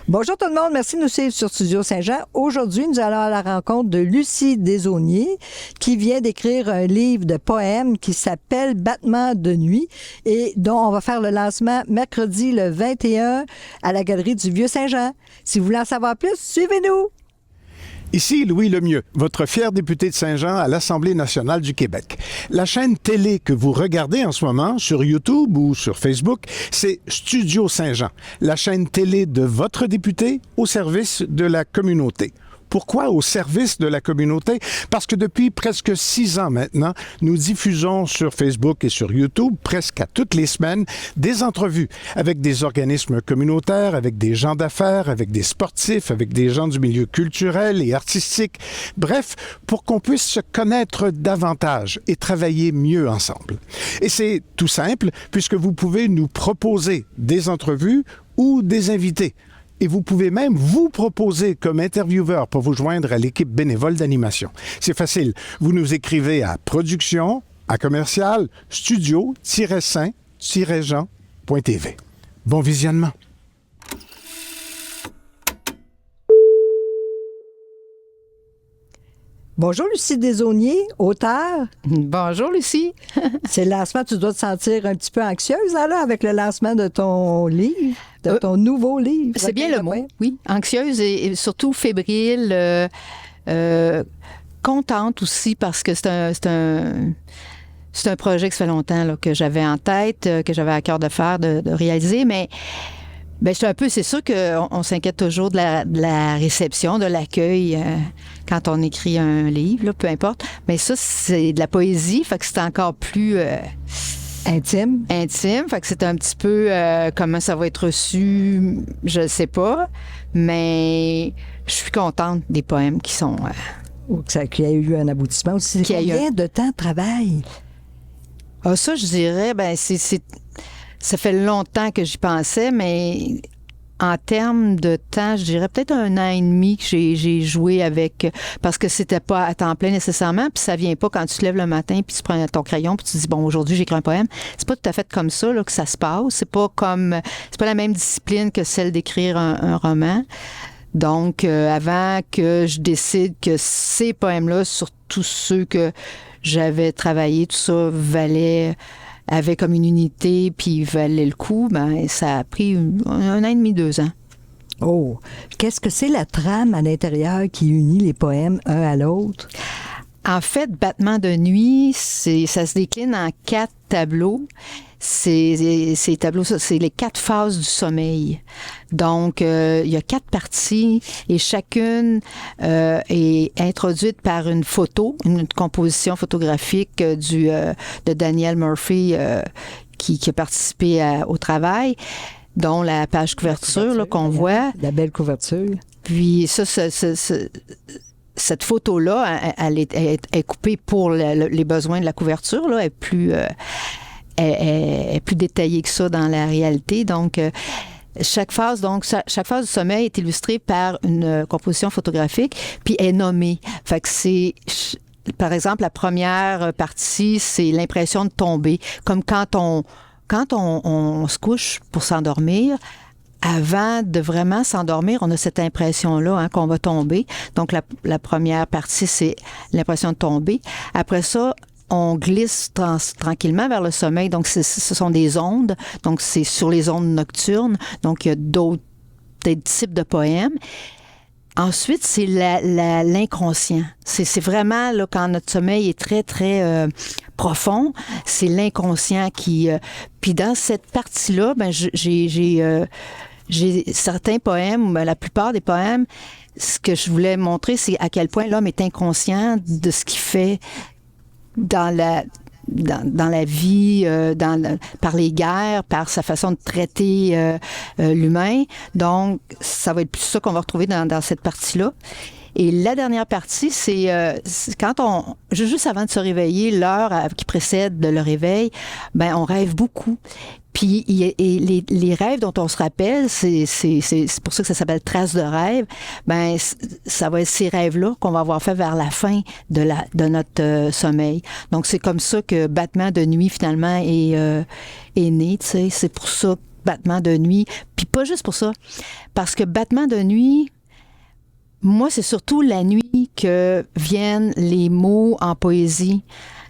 Bonjour tout le monde, merci de nous suivre sur Studio Saint-Jean. Aujourd'hui, nous allons à la rencontre de Lucie Desaulniers qui vient d'écrire un livre de poèmes qui s'appelle Battements de nuit et dont on va faire le lancement mercredi le 21 à la Galerie du Vieux-Saint-Jean. Si vous voulez en savoir plus, suivez-nous! Ici Louis Lemieux, votre fier député de Saint-Jean à l'Assemblée nationale du Québec. La chaîne télé que vous regardez en ce moment sur YouTube ou sur Facebook, c'est Studio Saint-Jean, la chaîne télé de votre député au service de la communauté. Pourquoi au service de la communauté? Parce que depuis presque 6 ans maintenant, nous diffusons sur Facebook et sur YouTube, presque à toutes les semaines, des entrevues avec des organismes communautaires, avec des gens d'affaires, avec des sportifs, avec des gens du milieu culturel et artistique. Bref, pour qu'on puisse se connaître davantage et travailler mieux ensemble. Et c'est tout simple, puisque vous pouvez nous proposer des entrevues ou des invités. Et vous pouvez même vous proposer comme intervieweur pour vous joindre à l'équipe bénévole d'animation. C'est facile. Vous nous écrivez à production@studio-saint-jean.tv. Bon visionnement. Bonjour Lucie Desaulniers, auteure. Bonjour Lucie. C'est le lancement, tu dois te sentir un petit peu anxieuse là, avec le lancement de ton livre, de ton nouveau livre. C'est bien le mot, oui. Anxieuse et surtout fébrile, contente aussi parce que c'est un projet que ça fait longtemps là, que j'avais en tête, que j'avais à cœur de faire, de réaliser, mais c'est sûr qu'on s'inquiète toujours de la réception, de l'accueil quand on écrit un livre, là, peu importe. Mais ça, c'est de la poésie, fait que c'est encore plus intime. Fait que c'est un petit peu comment ça va être reçu, je ne sais pas. Mais je suis contente des poèmes qui sont... qu'il y a eu un aboutissement aussi. Combien de temps de travail? Ah, ça, je dirais, ça fait longtemps que j'y pensais, mais en termes de temps, je dirais peut-être 1 an et demi que j'ai joué avec, parce que c'était pas à temps plein nécessairement, puis ça vient pas quand tu te lèves le matin, puis tu prends ton crayon, puis tu dis, bon, aujourd'hui, j'écris un poème. C'est pas tout à fait comme ça là, que ça se passe. C'est pas la même discipline que celle d'écrire un roman. Donc, avant que je décide que ces poèmes-là, surtout ceux que j'avais travaillés, tout ça avait comme une unité, puis valait le coup, ça a pris 1 an et demi, 2 ans. Oh! Qu'est-ce que c'est la trame à l'intérieur qui unit les poèmes un à l'autre? En fait, Battements de nuit, ça se décline en 4 tableaux. Ces tableaux, c'est les 4 phases du sommeil. Donc, il y a 4 parties et chacune est introduite par une photo, une composition photographique de Daniel Murphy qui a participé au travail, dont la page couverture là, qu'on voit. La belle couverture. Puis ça, cette photo-là, elle est coupée pour les besoins de la couverture, là, elle est plus détaillée que ça dans la réalité. Donc, chaque phase du sommeil est illustrée par une composition photographique, puis est nommée. Fait que c'est, par exemple, la première partie, c'est l'impression de tomber. Comme quand on se couche pour s'endormir, avant de vraiment s'endormir, on a cette impression-là qu'on va tomber. Donc, la première partie, c'est l'impression de tomber. Après ça, on glisse tranquillement vers le sommeil. Donc, ce sont des ondes. Donc, c'est sur les ondes nocturnes. Donc, il y a des types de poèmes. Ensuite, c'est l'inconscient. C'est vraiment là, quand notre sommeil est très, très profond, c'est l'inconscient qui... Puis dans cette partie-là, j'ai certains poèmes, la plupart des poèmes, ce que je voulais montrer, c'est à quel point l'homme est inconscient de ce qu'il fait dans la vie, par les guerres, par sa façon de traiter l'humain. Donc, ça va être plus ça qu'on va retrouver dans cette partie-là. Et la dernière partie, c'est quand juste avant de se réveiller, l'heure qui précède le réveil, on rêve beaucoup. Puis les rêves dont on se rappelle, c'est pour ça que ça s'appelle traces de rêve. Ça va être ces rêves-là qu'on va avoir fait vers la fin de notre sommeil. Donc c'est comme ça que Battements de nuit finalement est né. Tu sais, c'est pour ça Battement de nuit. Puis pas juste pour ça, parce que Battement de nuit, moi, c'est surtout la nuit que viennent les mots en poésie.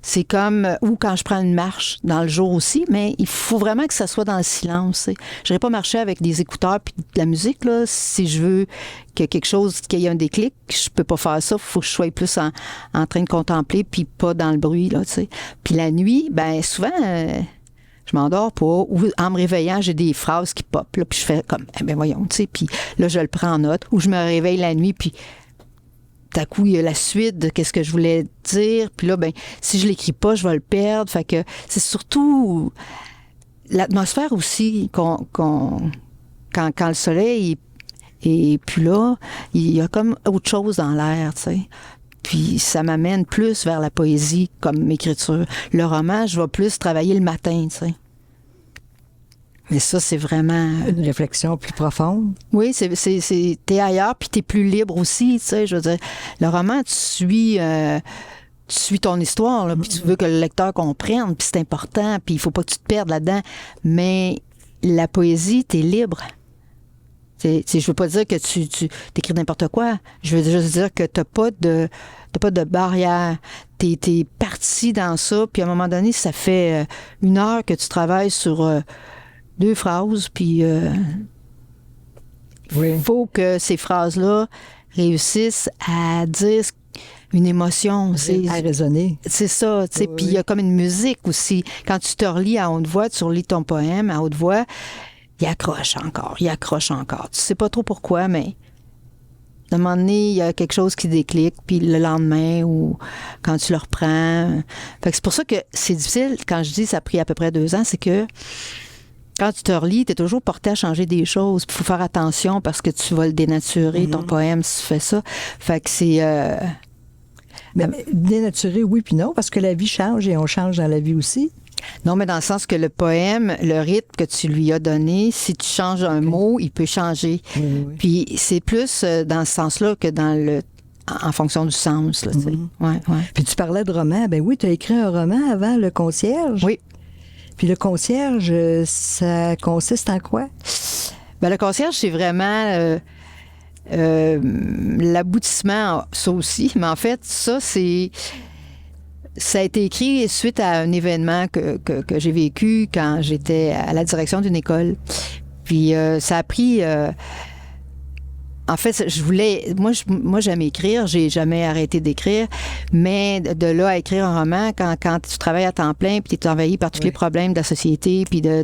C'est comme, ou quand je prends une marche dans le jour aussi, mais il faut vraiment que ça soit dans le silence. Je n'irai pas marcher avec des écouteurs puis de la musique, là. Si je veux que quelque chose, qu'il y ait un déclic, je peux pas faire ça. Il faut que je sois plus en train de contempler puis pas dans le bruit, là, tu sais. Puis la nuit, ben souvent, je m'endors pas. Ou en me réveillant, j'ai des phrases qui pop, là, puis je fais comme, eh ben voyons, tu sais. Puis là, je le prends en note. Ou je me réveille la nuit, puis à coup, il y a la suite de qu'est-ce que je voulais dire. Puis là, ben, si je l'écris pas, je vais le perdre. Fait que c'est surtout l'atmosphère aussi quand le soleil est plus là, il y a comme autre chose dans l'air, tu sais. Puis ça m'amène plus vers la poésie comme écriture. Le roman, je vais plus travailler le matin, tu sais. Mais ça, c'est vraiment... Une réflexion plus profonde. Oui, t'es ailleurs, puis t'es plus libre aussi, tu sais, je veux dire. Le roman, tu suis ton histoire, là, puis tu veux que le lecteur comprenne, puis c'est important, puis il faut pas que tu te perdes là-dedans. Mais la poésie, t'es libre. Je veux pas dire que tu t'écris n'importe quoi. Je veux juste dire que t'as pas de barrière. T'es parti dans ça, puis à un moment donné, ça fait 1 heure que tu travailles sur... 2 phrases, puis il faut que ces phrases-là réussissent à dire une émotion. À résonner. C'est ça, tu sais. Puis il y a comme une musique aussi. Quand tu te relis à haute voix, tu relis ton poème à haute voix, il accroche encore. Tu sais pas trop pourquoi, mais à un moment donné, il y a quelque chose qui déclic, puis le lendemain, ou quand tu le reprends. Fait que c'est pour ça que c'est difficile. Quand je dis que ça a pris à peu près 2 ans, c'est que quand tu te relis, tu es toujours porté à changer des choses. Il faut faire attention parce que tu vas le dénaturer, ton poème, si tu fais ça. Fait que c'est... Mais dénaturer, oui puis non, parce que la vie change et on change dans la vie aussi. Non, mais dans le sens que le poème, le rythme que tu lui as donné, si tu changes un mot, il peut changer. Oui. Puis c'est plus dans ce sens-là que en fonction du sens. Là, tu sais. Ouais. Puis tu parlais de roman. Ben oui, tu as écrit un roman avant Le Concierge. Oui. Puis Le Concierge, ça consiste en quoi? Ben, Le Concierge, c'est vraiment l'aboutissement, ça aussi. Mais en fait, ça a été écrit suite à un événement que j'ai vécu quand j'étais à la direction d'une école. Puis ça a pris... en fait, moi j'aime écrire, j'ai jamais arrêté d'écrire, mais de là à écrire un roman, quand tu travailles à temps plein, puis tu es envahi par tous les problèmes de la société, puis de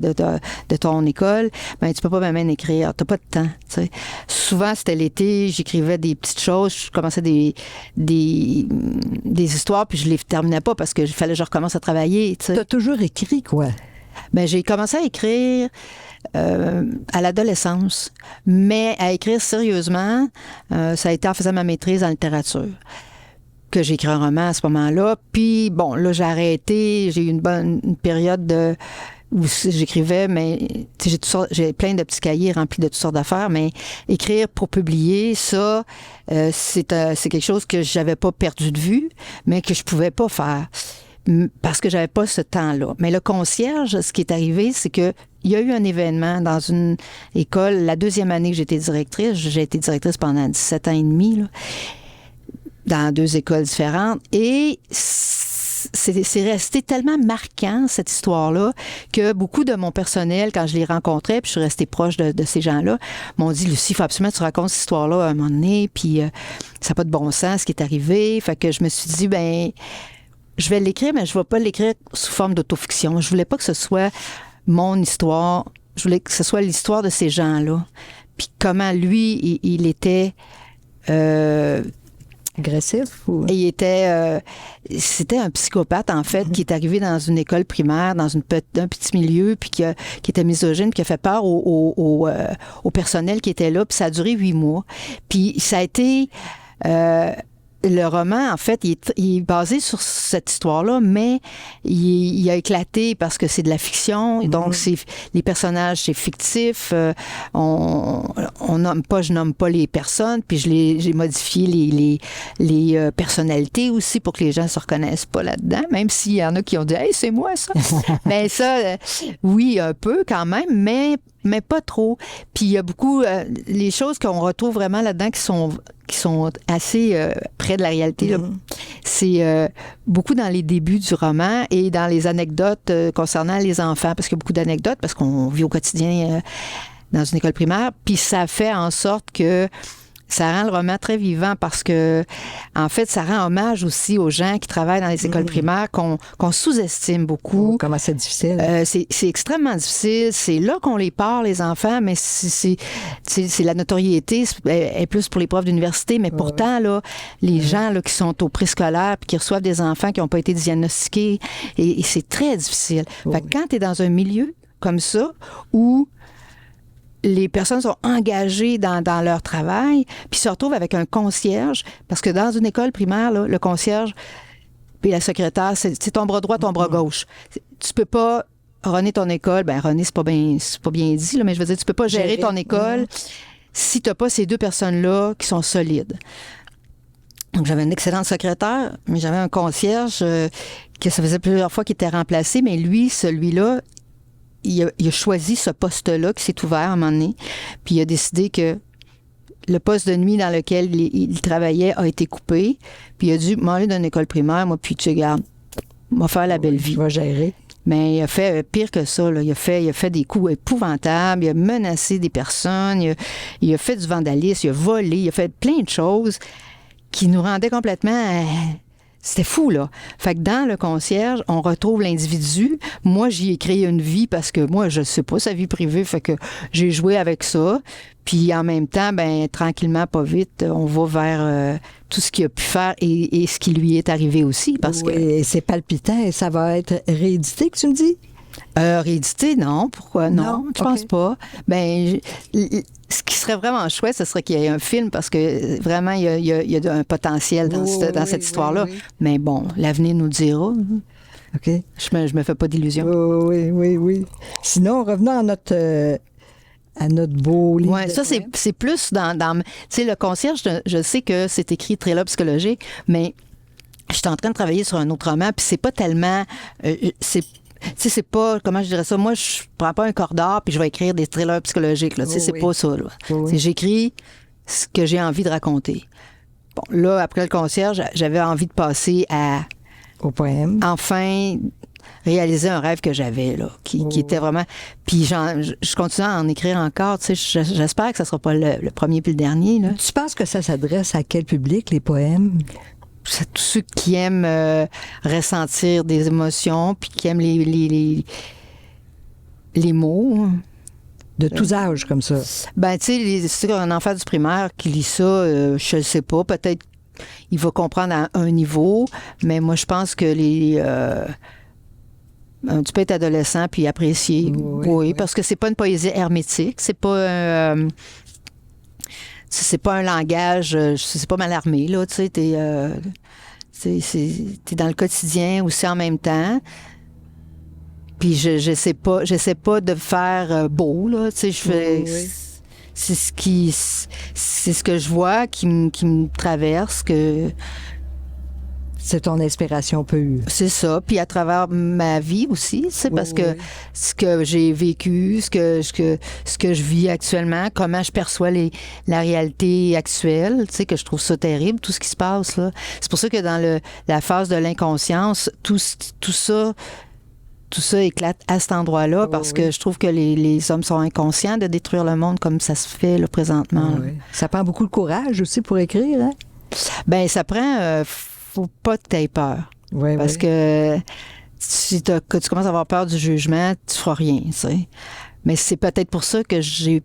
ton école, ben tu peux pas même écrire, t'as pas de temps. T'sais. Souvent c'était l'été, j'écrivais des petites choses, je commençais des histoires, puis je les terminais pas parce que fallait que je recommence à travailler. Tu as toujours écrit quoi? Ben j'ai commencé à écrire à l'adolescence, mais à écrire sérieusement, ça a été en faisant ma maîtrise en littérature que j'ai écrit un roman à ce moment-là. Puis bon, là j'ai arrêté, j'ai eu une période où j'écrivais, mais j'ai plein de petits cahiers remplis de toutes sortes d'affaires, mais écrire pour publier, ça, c'est quelque chose que j'avais pas perdu de vue, mais que je pouvais pas faire parce que j'avais pas ce temps-là. Mais Le Concierge, ce qui est arrivé, c'est que il y a eu un événement dans une école, la 2e année que j'étais directrice. J'ai été directrice pendant 17 ans et demi, là, dans 2 écoles différentes. Et c'est resté tellement marquant, cette histoire-là, que beaucoup de mon personnel, quand je les rencontrais, puis je suis restée proche de ces gens-là, m'ont dit, Lucie, il faut absolument que tu racontes cette histoire-là à un moment donné, puis ça n'a pas de bon sens, ce qui est arrivé. Fait que je me suis dit, ben je vais l'écrire, mais je ne vais pas l'écrire sous forme d'autofiction. Je voulais pas que ce soit mon histoire. Je voulais que ce soit l'histoire de ces gens-là. Puis comment lui, il était... agressif? Ou... Il était... c'était un psychopathe, en fait, qui est arrivé dans une école primaire, dans un petit milieu, puis qui était misogyne, puis qui a fait peur au personnel qui était là. Puis ça a duré 8 mois. Puis ça a été... le roman, en fait, il est basé sur cette histoire-là, mais il a éclaté parce que c'est de la fiction. Donc, les personnages, c'est fictif. Je nomme pas les personnes, puis j'ai modifié les personnalités aussi pour que les gens se reconnaissent pas là-dedans, même s'il y en a qui ont dit « Hey, c'est moi, ça! » Mais ça, oui, un peu quand même, mais mais pas trop. Puis il y a beaucoup... les choses qu'on retrouve vraiment là-dedans qui sont assez près de la réalité, là, c'est beaucoup dans les débuts du roman et dans les anecdotes concernant les enfants, parce qu'il y a beaucoup d'anecdotes, parce qu'on vit au quotidien dans une école primaire, puis ça fait en sorte que ça rend le roman très vivant parce que, en fait, ça rend hommage aussi aux gens qui travaillent dans les écoles primaires qu'on sous-estime beaucoup. Oh, comment c'est difficile. C'est extrêmement difficile. C'est là qu'on les part, les enfants, mais c'est la notoriété est plus pour les profs d'université, mais pourtant, là, les gens là, qui sont au préscolaire puis qui reçoivent des enfants qui n'ont pas été diagnostiqués, et c'est très difficile. Fait que quand tu es dans un milieu comme ça, où les personnes sont engagées dans leur travail, puis se retrouvent avec un concierge, parce que dans une école primaire, là, le concierge puis la secrétaire, c'est ton bras droit, ton bras gauche. Tu peux pas runner ton école. Ben runner, c'est pas bien dit, là, mais je veux dire, tu peux pas gérer ton école si t'as pas ces deux personnes-là qui sont solides. Donc, j'avais une excellente secrétaire, mais j'avais un concierge que ça faisait plusieurs fois qu'il était remplacé, mais lui, celui-là, il a choisi ce poste-là qui s'est ouvert à un moment donné, puis il a décidé que le poste de nuit dans lequel il travaillait a été coupé, puis il a dû m'enlever d'une école primaire, moi, puis tu regardes, m'a faire la belle vie. Il va gérer. Mais il a fait pire que ça, là. Il a fait des coups épouvantables, il a menacé des personnes, il a fait du vandalisme, il a volé, il a fait plein de choses qui nous rendaient complètement... C'était fou, là. Fait que dans le concierge, on retrouve l'individu. Moi, j'y ai créé une vie parce que moi, je sais pas sa vie privée, fait que j'ai joué avec ça. Puis en même temps, ben tranquillement, pas vite, on va vers tout ce qu'il a pu faire et ce qui lui est arrivé aussi. Parce que et c'est palpitant et ça va être réédité, que tu me dis? Réédité, non. Pourquoi? Non, je pense OK. pas. Ben, ce qui serait vraiment chouette, ce serait qu'il y ait un film parce que vraiment, il y a un potentiel dans cette histoire-là. Oui. Mais bon, l'avenir nous le dira. OK. Je me fais pas d'illusions. Oui. Sinon, revenons à notre beau livre. Oui, ça, c'est plus dans tu sais, le concierge, je sais que c'est écrit thriller psychologique, mais je suis en train de travailler sur un autre roman, puis c'est pas tellement... tu sais, c'est pas, comment je dirais ça, moi, je prends pas un corps d'art puis je vais écrire des thrillers psychologiques, là. Tu sais, c'est pas ça, là. Oui. C'est j'écris ce que j'ai envie de raconter. Bon, là, après le concierge, j'avais envie de passer à, Au poème. enfin, réaliser un rêve que j'avais, là, qui était vraiment... Puis je continue à en écrire encore, tu sais, j'espère que ça sera pas le premier puis le dernier, là. Tu penses que ça s'adresse à quel public, les poèmes? C'est tous ceux qui aiment ressentir des émotions puis qui aiment les mots. De tous âges, comme ça. Ben, tu sais, c'est un enfant du primaire qui lit ça, je ne sais pas, peut-être il va comprendre à un niveau, mais moi, je pense que tu peux être adolescent puis apprécier. Oui, parce que c'est pas une poésie hermétique, c'est pas c'est pas un langage, c'est pas mal armé, là, tu sais, t'es dans le quotidien aussi en même temps. Puis je sais pas de faire beau, là, tu sais, je fais... C'est ce que je vois qui me traverse, que... C'est ton inspiration pure. C'est ça. Puis à travers ma vie aussi, c'est parce que ce que j'ai vécu, ce que je vis actuellement, comment je perçois la réalité actuelle, tu sais, que je trouve ça terrible, tout ce qui se passe, là. C'est pour ça que dans la phase de l'inconscience, tout ça éclate à cet endroit-là parce que je trouve que les hommes sont inconscients de détruire le monde comme ça se fait là, présentement. Ça prend beaucoup de courage aussi pour écrire, hein? Ben ça prend... faut pas que tu aies peur. Parce que si tu commences à avoir peur du jugement, tu feras rien, tu sais. Mais c'est peut-être pour ça que j'ai...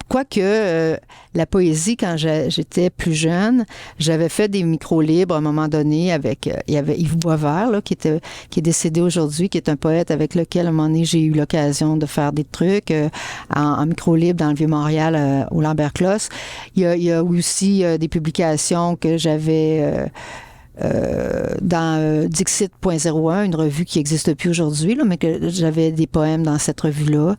Quoique, la poésie, quand j'étais plus jeune, j'avais fait des micro-libres à un moment donné avec... il y avait Yves Boisvert, là, qui est décédé aujourd'hui, qui est un poète avec lequel, à un moment donné, j'ai eu l'occasion de faire des trucs en micro-libre dans le Vieux-Montréal, au Lambert-Closse. Il y a aussi des publications que j'avais... dans Dixit.01, une revue qui n'existe plus aujourd'hui, là, mais que j'avais des poèmes dans cette revue-là.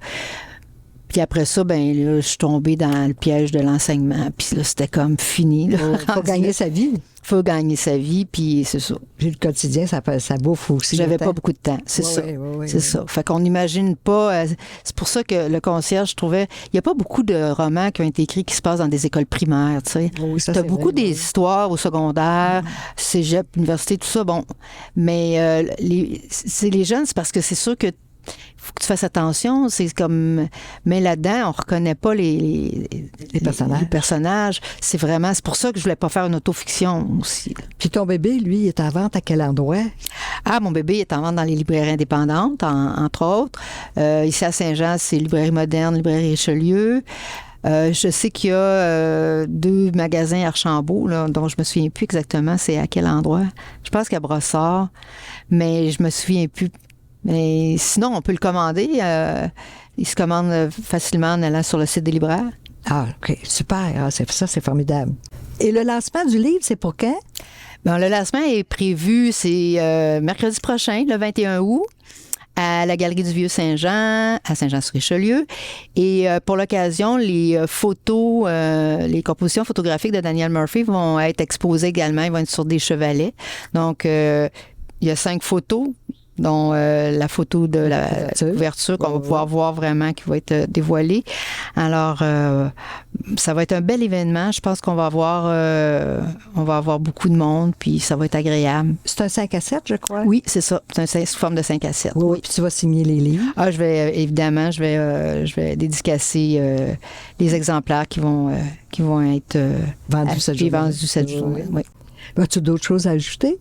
Puis après ça, ben là, je suis tombée dans le piège de l'enseignement. Puis là, c'était comme fini. Il faut gagner sa vie. Faut gagner sa vie, puis c'est ça. Puis le quotidien, ça bouffe aussi. J'avais pas beaucoup de temps, c'est ça. C'est ça. Fait qu'on n'imagine pas... c'est pour ça que le concierge, je trouvais... Il n'y a pas beaucoup de romans qui ont été écrits qui se passent dans des écoles primaires, tu sais. Oui, t'as beaucoup des histoires au secondaire, cégep, université, tout ça, bon. Mais les jeunes, c'est parce que c'est sûr que faut que tu fasses attention. C'est comme... Mais là-dedans, on reconnaît pas les personnages. C'est pour ça que je voulais pas faire une autofiction aussi. Puis ton bébé, lui, il est en vente à quel endroit? Ah, mon bébé est en vente dans les librairies indépendantes, entre autres. Ici à Saint-Jean, c'est Librairie Moderne, Librairie Richelieu. Je sais qu'il y a 2 magasins Archambault, là, dont je me souviens plus exactement c'est à quel endroit. Je pense qu'à Brossard, mais je me souviens plus. Mais sinon, on peut le commander. Il se commande facilement en allant sur le site des libraires. Ah, OK. Super. Ah, c'est formidable. Et le lancement du livre, c'est pour quand? Bien, le lancement est prévu, c'est mercredi prochain, le 21 août, à la Galerie du Vieux-Saint-Jean, à Saint-Jean-sur-Richelieu. Et pour l'occasion, les photos, les compositions photographiques de Daniel Murphy vont être exposées également. Ils vont être sur des chevalets. Donc, il y a 5 photos, dont la photo de la couverture qu'on va pouvoir voir vraiment, qui va être dévoilée. Alors, ça va être un bel événement. Je pense qu'on va avoir beaucoup de monde, puis ça va être agréable. C'est un 5 à 7, je crois? Oui, c'est ça. C'est sous forme de 5 à 7. Oui. Puis tu vas signer les livres? Ah, je vais dédicacer les exemplaires qui vont être vendus cette journée. Oui. As-tu d'autres choses à ajouter?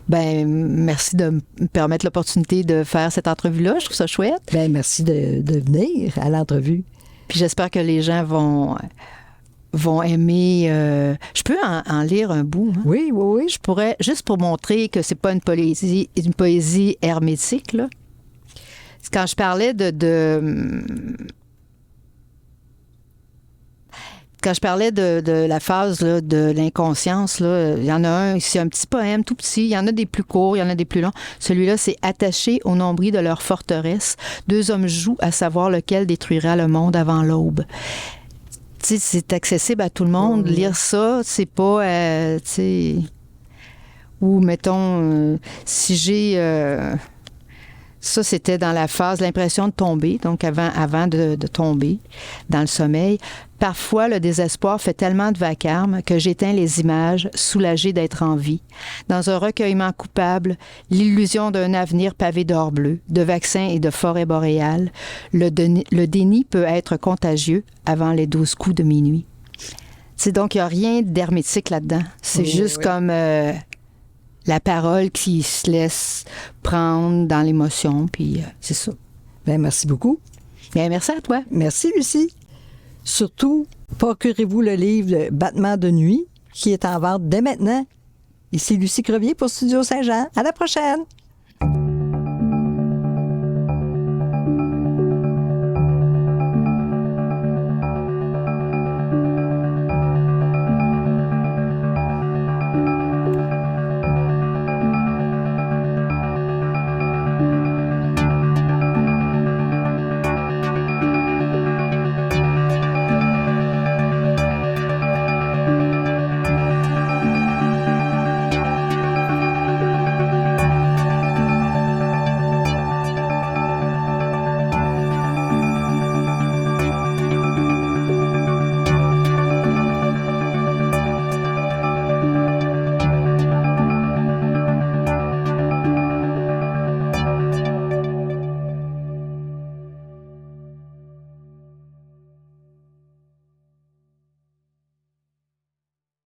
Ben, merci de me permettre l'opportunité de faire cette entrevue-là. Je trouve ça chouette. Ben, merci de venir à l'entrevue. Puis j'espère que les gens vont aimer. Je peux en lire un bout. Hein? Oui. Je pourrais, juste pour montrer que c'est pas une poésie hermétique, là. Quand je parlais Quand je parlais de la phase là, de l'inconscience, là, il y en a un, c'est un petit poème tout petit. Il y en a des plus courts, il y en a des plus longs. Celui-là, c'est « Attaché au nombril de leur forteresse, 2 hommes jouent à savoir lequel détruira le monde avant l'aube. » Tu sais, c'est accessible à tout le monde. Oui. Lire ça, c'est pas... tu sais... Ou, mettons, si j'ai... ça, c'était dans la phase l'impression de tomber, donc avant de tomber dans le sommeil. Parfois, le désespoir fait tellement de vacarme que j'éteins les images, soulagée d'être en vie. Dans un recueillement coupable, l'illusion d'un avenir pavé d'or bleu, de vaccins et de forêts boréales, le déni peut être contagieux avant les 12 coups de minuit. C'est donc, il n'y a rien d'hermétique là-dedans. C'est juste comme... la parole qui se laisse prendre dans l'émotion, puis c'est ça. Bien, merci beaucoup. Bien, merci à toi. Merci, Lucie. Surtout, procurez-vous le livre « Battement de nuit » qui est en vente dès maintenant. Ici Lucie Crevier pour Studio Saint-Jean. À la prochaine!